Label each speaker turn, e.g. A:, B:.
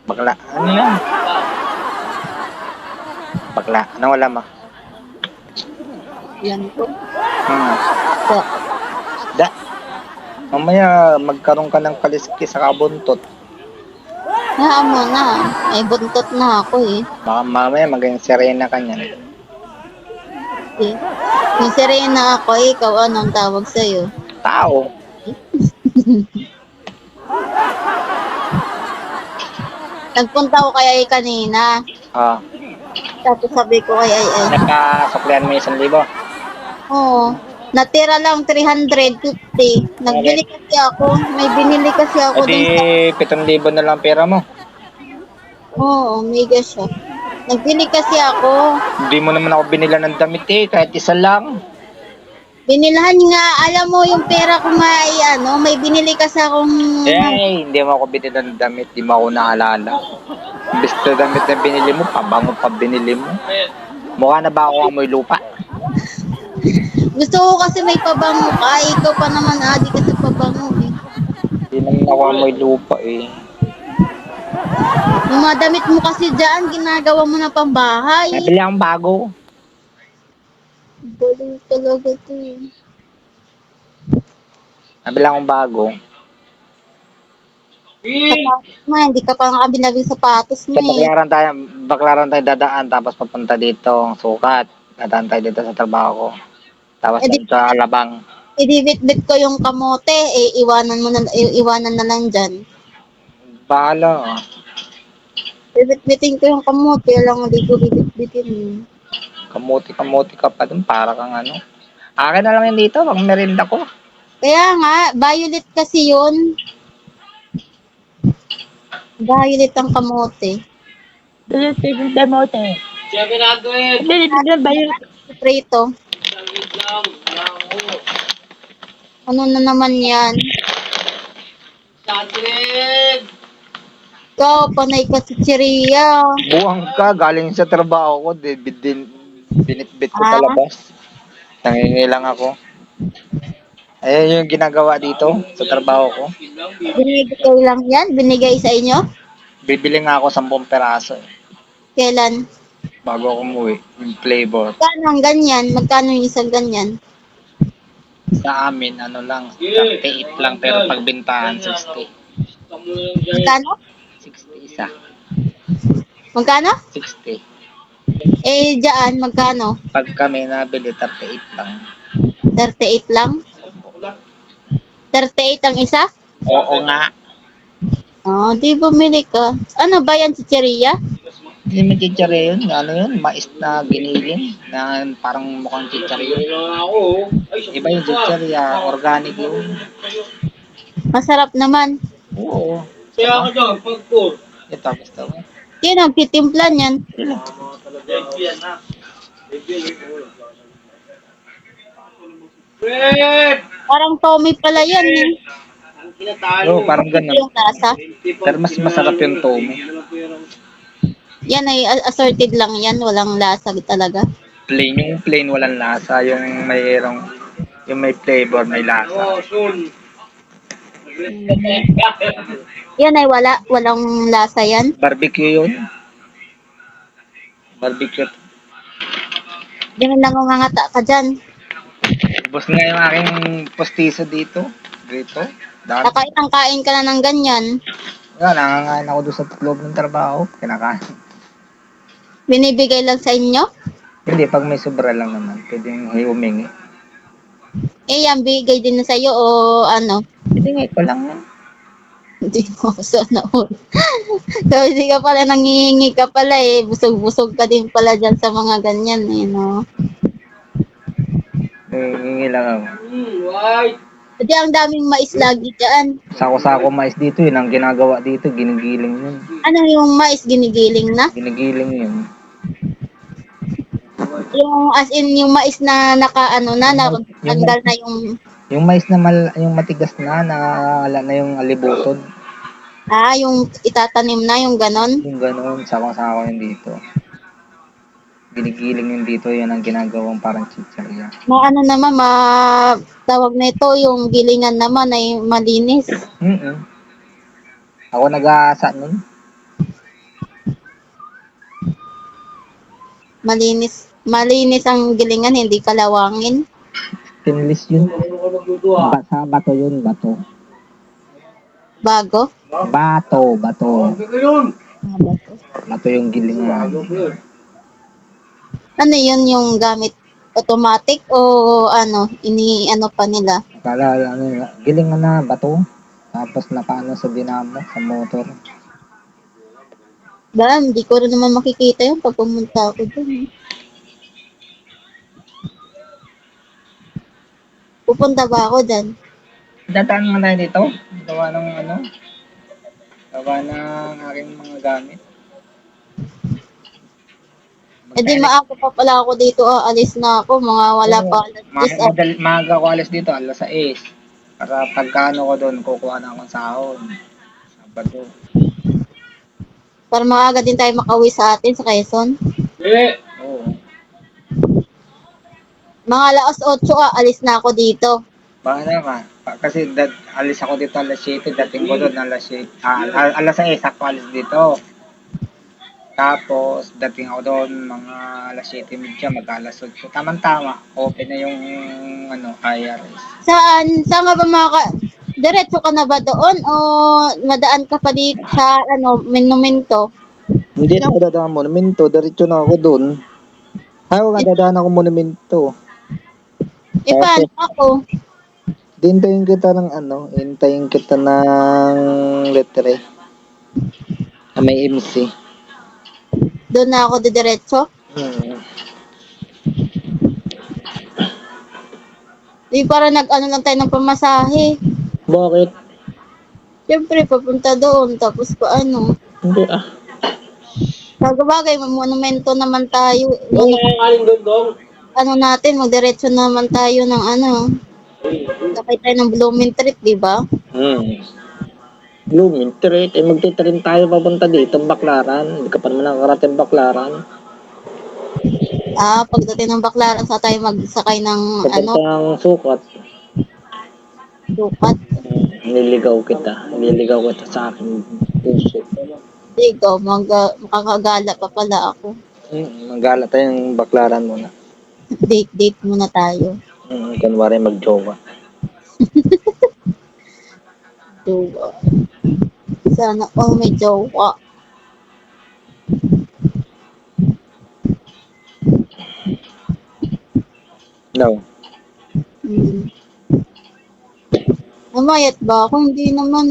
A: Bakla. Ano yan? Bakla. Anong alam mo?
B: Yan po.
A: So, da. Mamaya magkaroon ka ng kaliskis sa kabuntot.
B: Hayaan mo na. May buntot na ako eh.
A: Baka mamaya maging Serena ka niyan.
B: Okay. Yung Serena ako, ikaw anong tawag sa'yo?
A: Tao.
B: Nagpunta ko kay Ay kanina.
A: Ah.
B: Tapos sabi ko kay Ay.
A: Nagkasuklian mo 1,000.
B: Oo. Natira lang 350. Nagbili kasi ako. May binili kasi ako
A: Edi,
B: dun sa...
A: 7,000 na lang pera mo.
B: Oo, mega siya. Nagbili kasi ako.
A: Hindi mo naman ako binila ng damit eh, kahit isa lang.
B: Binilahan nga, alam mo yung pera ko nga ay may binili kasi akong...
A: Eh, hindi mo ako binila ng damit, di mo ako naalala. Imbis na damit na binili mo, pabango pa binili mo. Mukha na ba ako amoy lupa?
B: Gusto ko kasi may pabango ka. Ikaw pa naman adi kasi pabango eh.
A: Hindi naman ako amoy lupa eh.
B: Yung mga damit mo kasi dyan, ginagawa mo na pambahay.
A: Nabili akong bago.
B: Galing talaga to eh.
A: Nabili akong bago.
B: Sapatos mo, hindi ka pa nakabinaging sapatos mo
A: Sa
B: eh.
A: baklaran tayo dadaan, tapos papunta dito, sukat. Dadaan tayo dito sa trabaho ko. Tapos
B: Eh,
A: sa Alabang.
B: Idibit-bit ko yung kamote, iwanan na lang dyan.
A: Bahala.
B: Bibit-bitin ko yung kamote, lang hindi ko bibit-bitin.
A: Kamuti ka pa dun, para kang ano. Akin na lang yun dito, pang merinda ko.
B: Kaya nga, violet kasi yun. Violet ang kamote.
A: Yung kamote.
C: Siya ginagawin.
B: Prito. Ano na naman yan?
C: Sandwich!
B: Ikaw, panay ka si Chiria.
A: Buwang ka, galing sa trabaho ko, binitbit ko sa labas. Nangingilang ako. Ayun yung ginagawa dito sa trabaho ko.
B: Binigay lang yan? Binigay sa inyo?
A: Bibili nga ako 10 peraso eh,
B: Kailan?
A: bago ako umuwi. Yung flavor.
B: Magkano ang ganyan? Magkano yung isang ganyan?
A: Sa amin, ano lang, 38 lang, pero pagbintahan, 60.
B: Magkano?
A: 60 isa.
B: Magkano?
A: 60.
B: Eh, dyan, magkano?
A: Pag kami nabili, 38 lang.
B: 38 lang? 38 ang isa?
A: Oo nga.
B: Oh, di bumili ka. Ano ba yan, chicheria?
A: Hindi mo chichari yun. Ano yun? Mais na giniling. Na parang mukhang chichari yun. Iba yung chichari, organic yun.
B: Masarap naman.
A: Oo.
C: Kaya ka dyan, pag-pour.
A: Ito, gusto mo.
B: Sino nagtitimpla niyan?
C: Fred!
B: Parang Tommy pala yan eh.
A: Oo, parang ganun.
B: Yung lasa.
A: Pero mas masarap yung tomo.
B: Yan ay assorted lang yan. Walang lasa talaga.
A: Plain, yung plain walang lasa. Yung may flavor, may lasa.
C: Oh, soon.
B: Yan ay walang lasa yan.
A: Barbecue yun. Barbecue.
B: Ganun lang ngangata ka dyan.
A: Ubus nga yung aking postiso dito. Dahil,
B: Kain ka na ng ganyan.
A: nangangain ako doon sa loob ng trabaho. Kinakain.
B: Binibigay lang sa inyo.
A: Hindi, pag may sobra lang naman, pwedeng humingi.
B: Eh, yan, bigay din na sa'yo o ano?
A: Hindi ko lang yan.
B: Hindi mo sana all. So, hindi ka pala nangihingi ka pala eh. Busog-busog ka din pala dyan sa mga ganyan eh, no?
A: Humingi lang ako.
C: White!
B: Kasi ang daming mais lagi dyan.
A: Sako-sako mais dito, yun ang ginagawa dito, ginigiling yun.
B: Ano yung mais, ginigiling na?
A: Ginigiling yun.
B: Yung as in yung mais na natanggal na yung
A: Yung mais na yung matigas na wala na yung alibutod.
B: yung itatanim na yung ganon.
A: Yung gano'n, sako-sako yun dito. Ginigiling yun dito, yan ang ginagawang parang chicharia.
B: Ano naman tawag nito yung gilingan naman ay malinis.
A: Ako nag-aasa nun.
B: Malinis ang gilingan, hindi kalawangin.
A: Stainless yun.
C: Ano ka nagluto ah?
A: Sa bato yun, bato.
B: Bago.
A: Bato.
C: Ano ka yun?
B: Bago.
A: Bato yung gilingan.
C: Ano ka yun?
B: Ano yun yung gamit automatic o ano, ano pa nila?
A: Kala, gilingan na bato. Tapos nakaano sa dinamo, sa motor.
B: Ba, hindi ko rin naman makikita yun pag pumunta ako dun. Pupunta ba ako dyan?
A: Dataan nga tayo dito. Gawa ng gawa ng aking mga gamit.
B: Eh di maaga pa pala ako dito, aalis na ako, mga wala pa alas 10.
A: Maaga ko alis dito, alas 6. Para pagkano ko doon, kukuha na akong sahod. Sabado.
B: Para maaga din tayo makauwi sa atin sa Quezon.
C: Eh,
A: Oo.
B: Mga alas 8, aalis na ako dito.
A: Paano ka? Kasi alis ako dito alas 7, dating ko doon alas 7. Alas 6, ako alis dito. Tapos, dating ako doon mga alas 7:30, mag-alas 8. Tama-tama, open na yung IRS.
B: Saan? Saan nga ba diretso ka na ba doon o madaan ka pa dito sa monumento?
A: Hindi na ako dadaan monumento, diretso na ako doon. Ako nga dadaan ako monumento.
B: Eh paano ako?
A: Hintayin kita ng hintayin kita ng letre. May MC.
B: Doon na ako diretso?
A: Hmm.
B: Di para nag-ano lang tayo ng pamasahe.
A: Bakit?
B: Siyempre, papunta doon. Tapos paano?
A: Hindi
B: Bagay, may monumento naman tayo.
C: yung nangangaling doon dong.
B: Ano natin, magdiretso naman tayo ng sakay tayo ng Blooming Treat, di ba?
A: Blooming Treat. Magtitrin tayo papunta dito, Baclaran. Hindi ka pa naman nakakarating Baclaran.
B: Pagdating ng Baclaran, sa tayo magsakay ng
A: Papunta ng sukat.
B: dukat.
A: Nililigaw kita sa akin puso.
B: Hindi, ikaw, makakagala pa pala ako.
A: Magala tayong Baclaran muna.
B: Date muna tayo.
A: Kunwari mag-jowa.
B: Jowa. Sana all may jowa.
A: No.
B: Namayat ba ako? Hindi naman